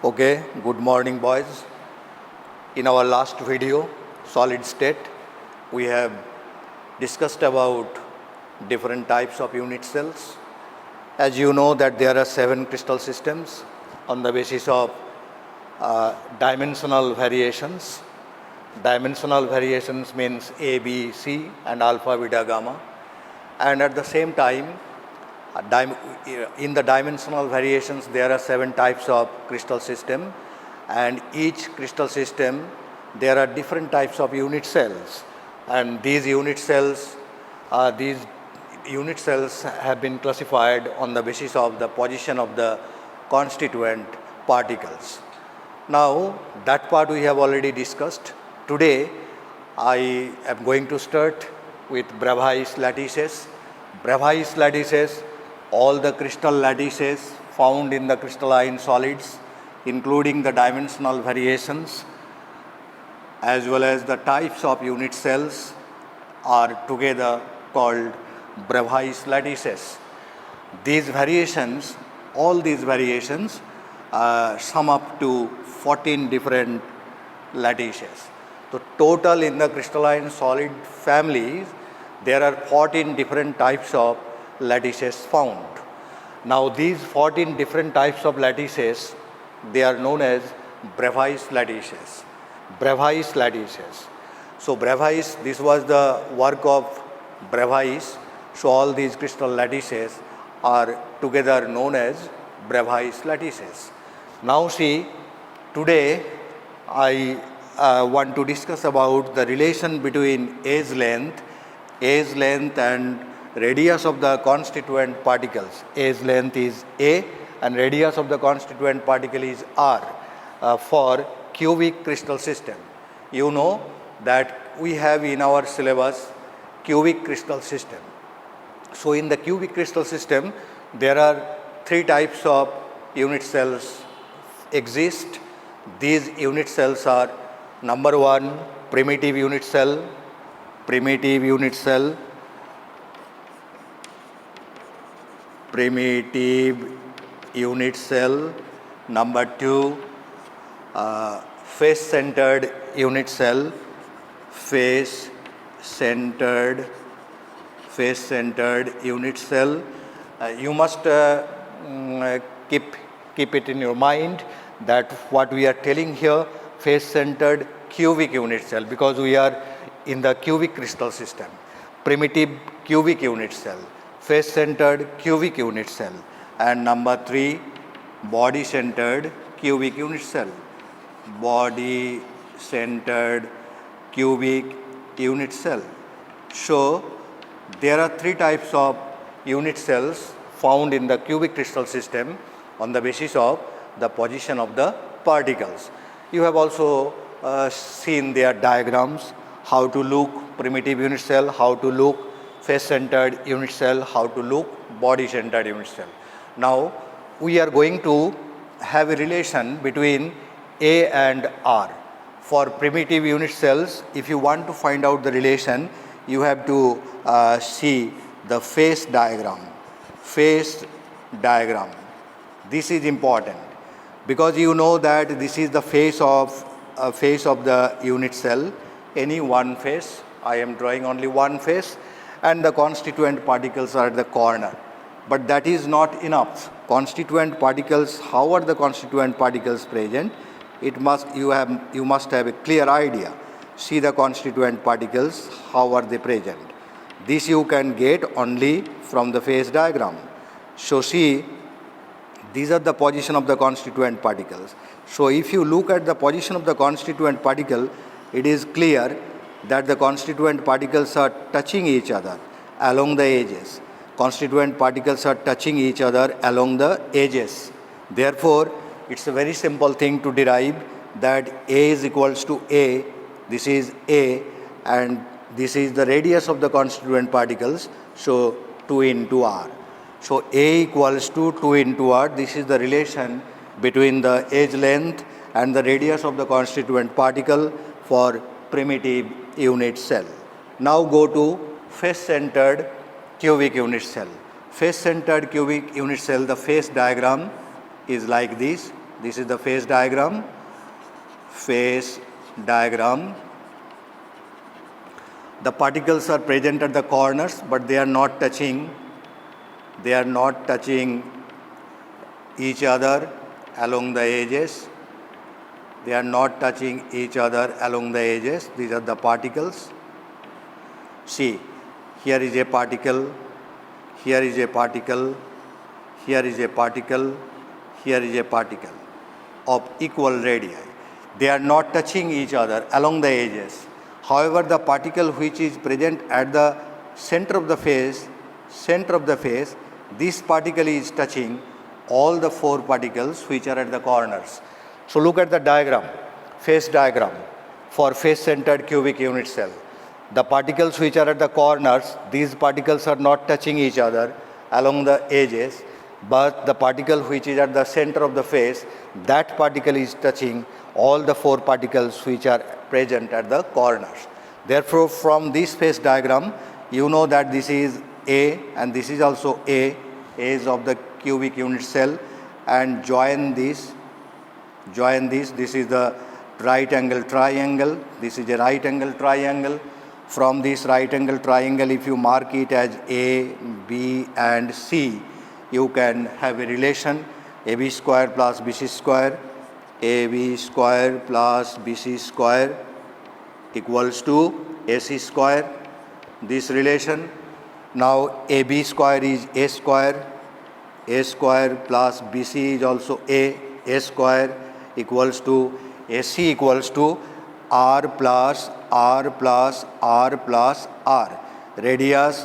Okay, good morning boys. In our last video, solid state, we have discussed about different types of unit cells. As you know that there are 7 crystal systems on the basis of dimensional variations. Dimensional variations means A, B, C and alpha, beta, gamma. And at the same time, in the dimensional variations, there are 7 types of crystal system, and each crystal system, there are different types of unit cells, and these unit cells have been classified on the basis of the position of the constituent particles. Now, that part we have already discussed. Today, I am going to start with Bravais lattices. Bravais lattices, all the crystal lattices found in the crystalline solids, including the dimensional variations, as well as the types of unit cells, are together called Bravais lattices. These variations, all these variations, sum up to 14 different lattices. So total in the crystalline solid families, there are 14 different types of lattices found. Now these 14 different types of lattices, they are known as Bravais lattices. Bravais lattices. So Bravais, this was the work of Bravais. So all these crystal lattices are together known as Bravais lattices. Now see, today I want to discuss about the relation between edge length and radius of the constituent particles. Edge length is A and radius of the constituent particle is R for cubic crystal system. You know that we have in our syllabus cubic crystal system. So in the cubic crystal system, there are 3 types of unit cells exist. These unit cells are: number 1, primitive unit cell, primitive unit cell, primitive unit cell. Number 2, face-centered unit cell, face-centered unit cell. You must keep it in your mind that what we are telling here, face-centered cubic unit cell, because we are in the cubic crystal system. Primitive cubic unit cell, face-centered cubic unit cell, and number 3, body-centered cubic unit cell. Body-centered cubic unit cell. So there are 3 types of unit cells found in the cubic crystal system on the basis of the position of the particles. You have also seen their diagrams, how to look primitive unit cell, how to look face-centered unit cell, how to look body-centered unit cell. Now we are going to have a relation between A and R. For primitive unit cells, if you want to find out the relation, you have to see the phase diagram. Phase diagram. This is important because you know that this is the face of the unit cell. Any one face. I am drawing only one face, and the constituent particles are at the corner. But that is not enough. Constituent particles, how are the constituent particles present? You must have a clear idea. See the constituent particles, how are they present? This you can get only from the phase diagram. So see, these are the position of the constituent particles. So if you look at the position of the constituent particle, it is clear that the constituent particles are touching each other along the edges. Constituent particles are touching each other along the edges. Therefore, it's a very simple thing to derive that A is equals to A, this is A, and this is the radius of the constituent particles, so 2 into R. So A equals to 2 into R, this is the relation between the edge length and the radius of the constituent particle for primitive unit cell. Now go to face-centered cubic unit cell. Face-centered cubic unit cell, the phase diagram is like this. This is the phase diagram. Phase diagram. The particles are present at the corners, but they are not touching. They are not touching each other along the edges. They are not touching each other along the edges. These are the particles. See, here is a particle, here is a particle, here is a particle, here is a particle of equal radii. They are not touching each other along the edges. However, the particle which is present at the center of the face, this particle is touching all the four particles which are at the corners. So look at the diagram, phase diagram for face-centered cubic unit cell. The particles which are at the corners, these particles are not touching each other along the edges, but the particle which is at the center of the face, that particle is touching all the four particles which are present at the corners. Therefore, from this phase diagram, you know that this is A and this is also A is of the cubic unit cell, and join this, this is the right angle triangle, this is a right angle triangle. From this right angle triangle, if you mark it as A, B and C, you can have a relation AB square plus BC square, AB square plus BC square equals to AC square. This relation, now AB square is A square plus BC is also A square equals to AC equals to R plus R plus R plus R. Radius.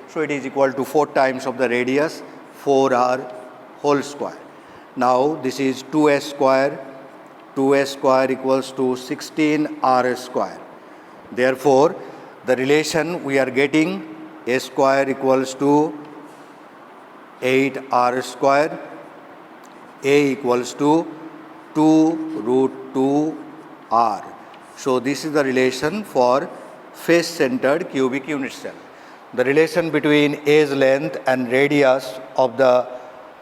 So it is equal to 4 times of the radius, 4R whole square. Now this is 2S square equals to 16R square. Therefore, the relation we are getting A square equals to 8R square, A equals to 2 root 2R. So this is the relation for face-centered cubic unit cell. The relation between A's length and radius of the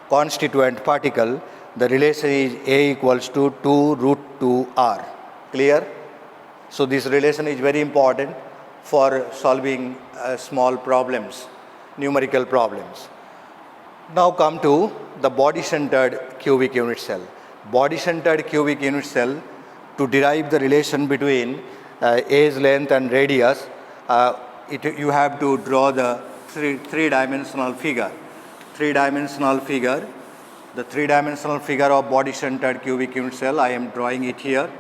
constituent particle, the relation is A equals to 2 root 2R. Clear? So this relation is very important for solving small problems, numerical problems. Now come to the body-centered cubic unit cell. Body-centered cubic unit cell, to derive the relation between A's length and radius, you have to draw the three-dimensional figure. The three-dimensional figure of body-centered cubic unit cell, I am drawing it here.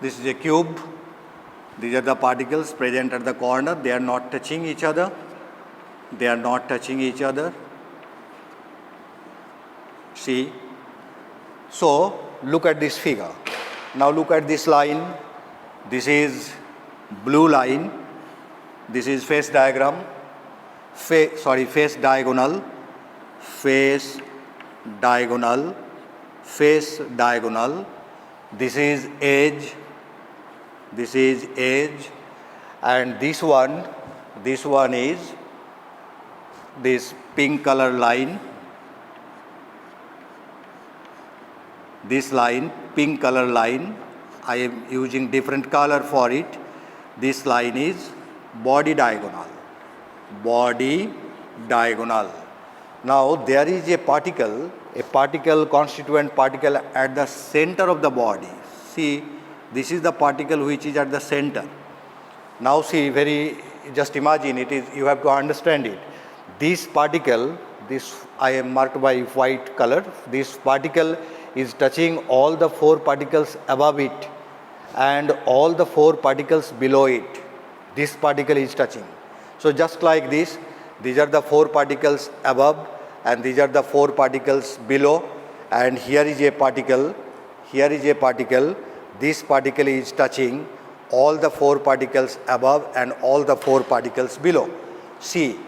This is a cube. These are the particles present at the corner. They are not touching each other. See? So, look at this figure. Now look at this line. This is blue line. This is face diagram. Face diagonal. This is edge. And this one is this pink color line. This line, pink color line, I am using different color for it. This line is body diagonal. Now there is a particle constituent particle at the center of the body. See, this is the particle which is at the center. Now see, just imagine it is, you have to understand it. This particle, I am marked by white color. This particle is touching all the four particles above it and all the four particles below it. This particle is touching. So just like this, these are the four particles above and these are the four particles below, and here is a particle. This particle is touching all the four particles above and all the four particles below. See,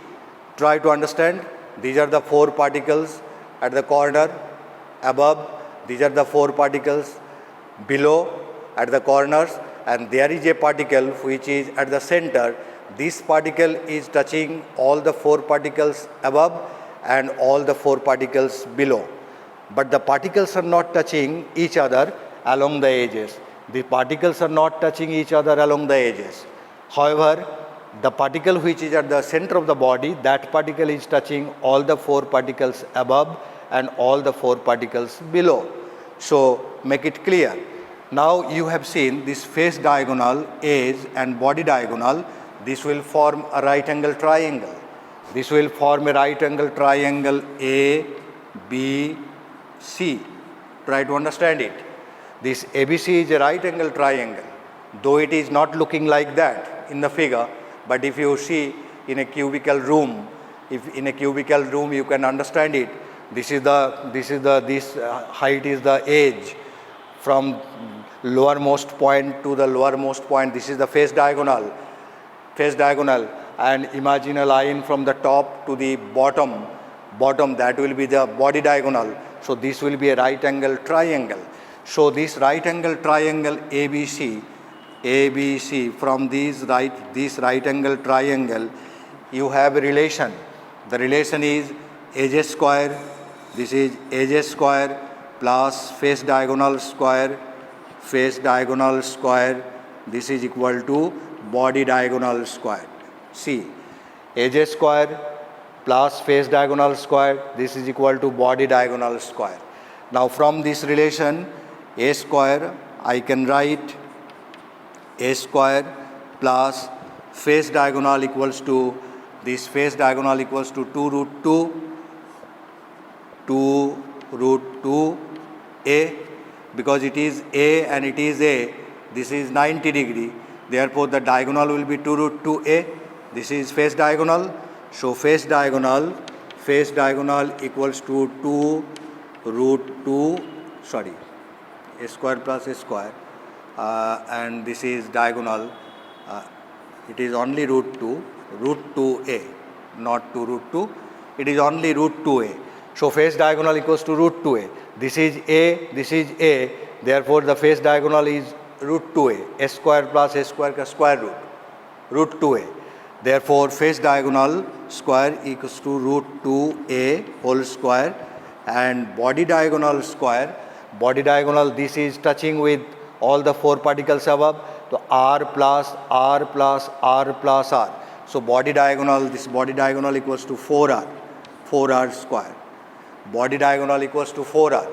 try to understand. These are the four particles at the corner above, These are the 4 particles below at the corners, and there is a particle which is at the center. This particle is touching all the 4 particles above and all the 4 particles below. But the particles are not touching each other along the edges. The particles are not touching each other along the edges. However, the particle which is at the center of the body, that particle is touching all the 4 particles above and all the 4 particles below. So make it clear. Now you have seen this face diagonal, edge and body diagonal. This will form a right angle triangle. This will form a right angle triangle A, B, C. Try to understand it. This ABC is a right angle triangle, though it is not looking like that in the figure, but if you see in a cubical room, if in a cubical room you can understand it. This height is the edge from lowermost point to the lowermost point. This is the face diagonal, and imagine a line from the top to the bottom, that will be the body diagonal. So this will be a right angle triangle. So this right angle triangle ABC, from this right angle triangle, you have a relation. The relation is edge square. This is edge square plus face diagonal square. This is equal to body diagonal square. See, edge square plus face diagonal square. This is equal to body diagonal square. Now from this relation, a square, I can write a square plus face diagonal equals to, this face diagonal equals to 2 root 2 a, because it is a and it is a, this is 90 degree, therefore the diagonal will be 2 root 2 a. This is face diagonal, so face diagonal equals to 2 root 2, a square plus a square, and this is diagonal, it is only root 2a, not 2 root 2, it is only root 2a. So face diagonal equals to root 2a. This is a, therefore the face diagonal is root 2a, a square plus a square ka square root 2a. Therefore face diagonal square equals to root 2a whole square, and body diagonal, this is touching with all the 4 particles above, so r plus r plus r plus r. So this body diagonal equals to 4r square. Body diagonal equals to 4r.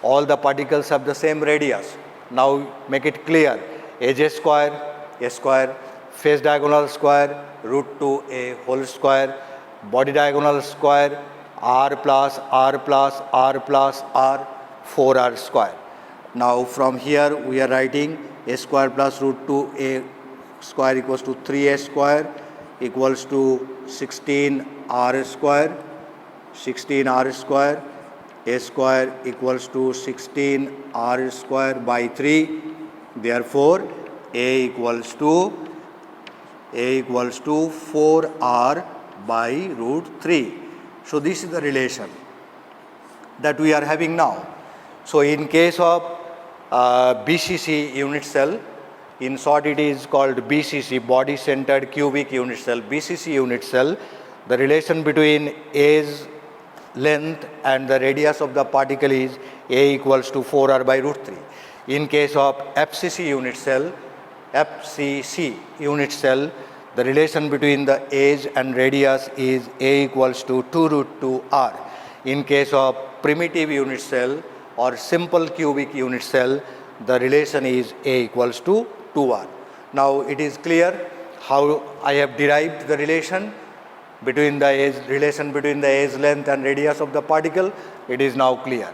All the particles have the same radius. Now make it clear. Edge square, a square, face diagonal square, root 2a whole square, body diagonal square, r plus r plus r plus r, 4r square. Now from here we are writing a square plus root 2a square equals to 3a square equals to 16r square, a square equals to 16r square by 3. Therefore a equals to 4r by root 3. So this is the relation that we are having now. So in case of BCC unit cell, in short it is called BCC, body centered cubic unit cell, BCC unit cell, the relation between edge length and the radius of the particle is a equals to 4r by root 3. In case of FCC unit cell, the relation between the edge and radius is a equals to 2 root 2r. In case of primitive unit cell or simple cubic unit cell, the relation is a equals to 2r. Now it is clear how I have derived the relation between the edge length and radius of the particle. It is now clear.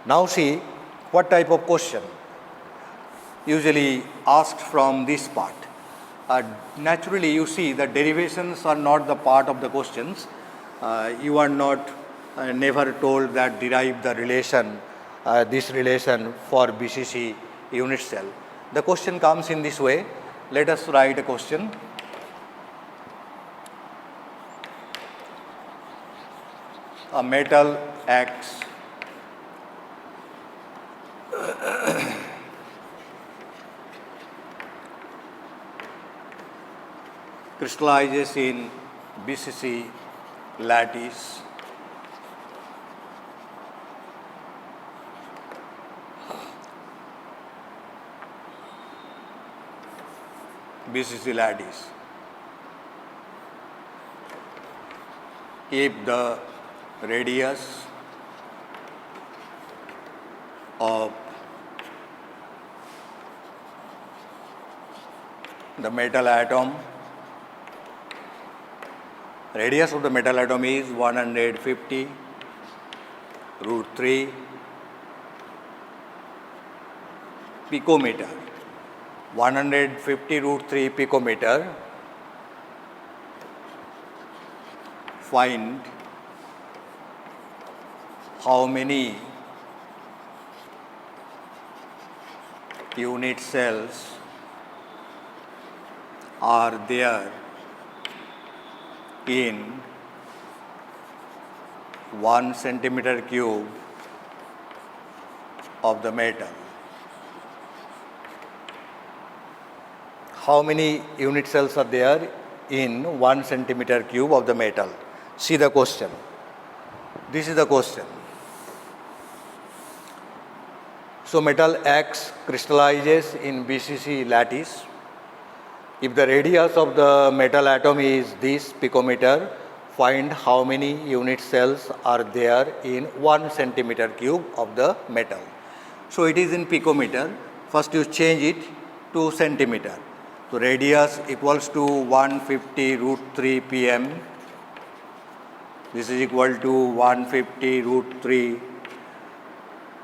Now see what type of question usually asked from this part. Naturally you see the derivations are not the part of the questions. You are not never told that derive the relation, this relation for BCC unit cell. The question comes in this way. Let us write a question. A metal X crystallizes in BCC lattice. BCC lattice. If the radius of the metal atom, radius of the metal atom is 150 root 3 picometer. 150 root 3 picometer. Find how many unit cells are there in 1 centimeter cube of the metal. How many unit cells are there in 1 centimeter cube of the metal? See the question. This is the question. So metal X crystallizes in BCC lattice. If the radius of the metal atom is this picometer, find how many unit cells are there in 1 centimeter cube of the metal. So it is in picometer. First you change it to centimeter. So radius equals to 150 root 3 pm. This is equal to 150 root 3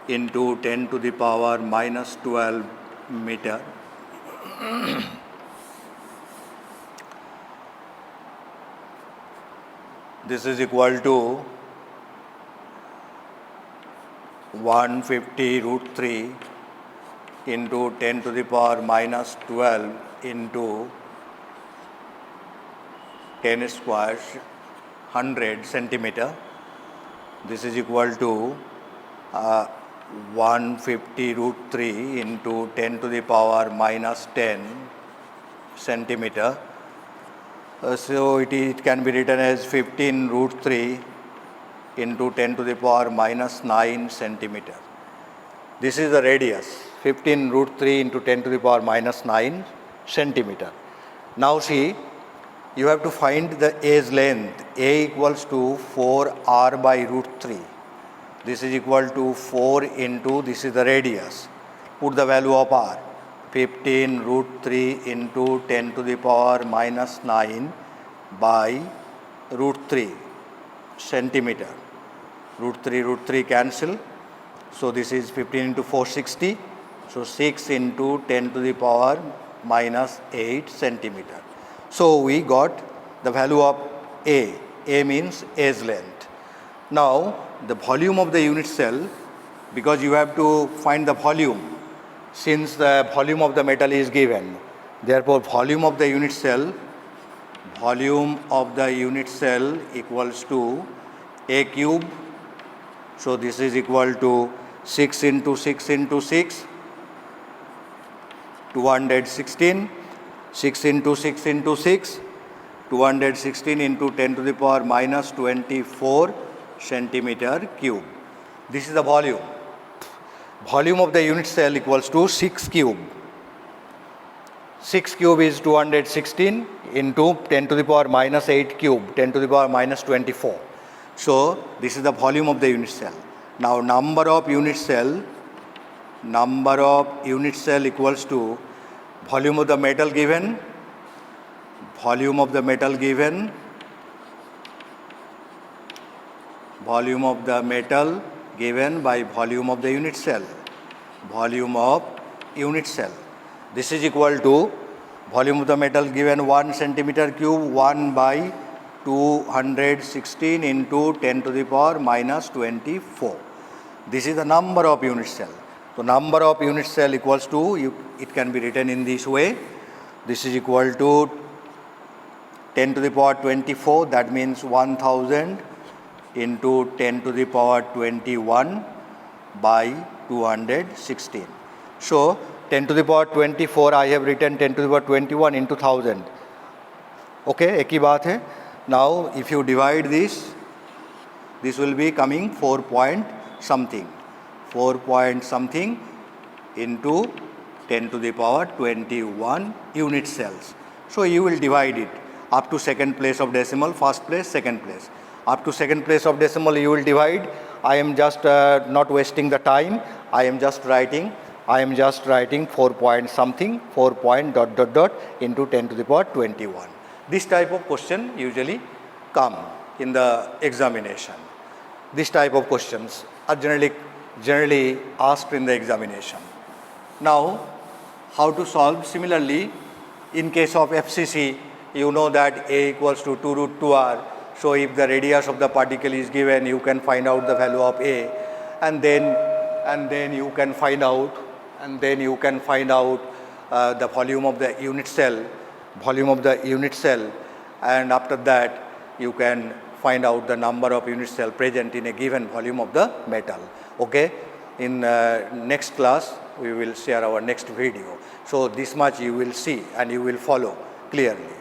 into 10 to the power minus 12 meter. This is equal to 150 root 3 into 10 to the power minus 12 into 10 square 100 centimeter. This is equal to 150 root 3 into 10 to the power minus 10 centimeter. So it can be written as 15 root 3 into 10 to the power minus 9 centimeter. This is the radius, 15 root 3 into 10 to the power minus 9 centimeter. Now see, you have to find the edge length. A equals to 4r by root 3. This is equal to 4 into, this is the radius. Put the value of r. 15 root 3 into 10 to the power minus 9 by root 3 centimeter. Root 3 cancel. So this is 15 into 460. So 6 into 10 to the power minus 8 centimeter. So we got the value of A. A means edge length. Now the volume of the unit cell, because you have to find the volume, since the volume of the metal is given. Therefore, volume of the unit cell equals to A cube. So this is equal to 6 into 6 into 6, 216. 6 into 6 into 6, 216 into 10 to the power minus 24 centimeter cube. This is the volume. Volume of the unit cell equals to 6 cube. 6 cube is 216 into 10 to the power minus 8 cube, 10 to the power minus 24. So this is the volume of the unit cell. Now number of unit cell equals to volume of the metal given, volume of the metal given by volume of the unit cell, volume of unit cell. This is equal to volume of the metal given 1 centimeter cube, 1 by 216 into 10 to the power minus 24. This is the number of unit cell. So number of unit cell equals to, it can be written in this way. This is equal to 10 to the power 24, that means 1000 into 10 to the power 21 by 216. So 10 to the power 24, I have written 10 to the power 21 into 1000. Okay, एक ही बात है. Now if you divide this will be coming 4 point something into 10 to the power 21 unit cells. So you will divide it up to second place of decimal, first place, second place. Up to second place of decimal you will divide. I am just not wasting the time. I am just writing 4 point something, 4 point ... into 10 to the power 21. This type of question usually come in the examination. This type of questions are generally asked in the examination. Now, how to solve? Similarly, in case of FCC, you know that A equals to 2 root 2r. So if the radius of the particle is given, you can find out the value of A, and then you can find out the volume of the unit cell, and after that you can find out the number of unit cell present in a given volume of the metal. Okay, in next class we will share our next video. So this much you will see and you will follow clearly.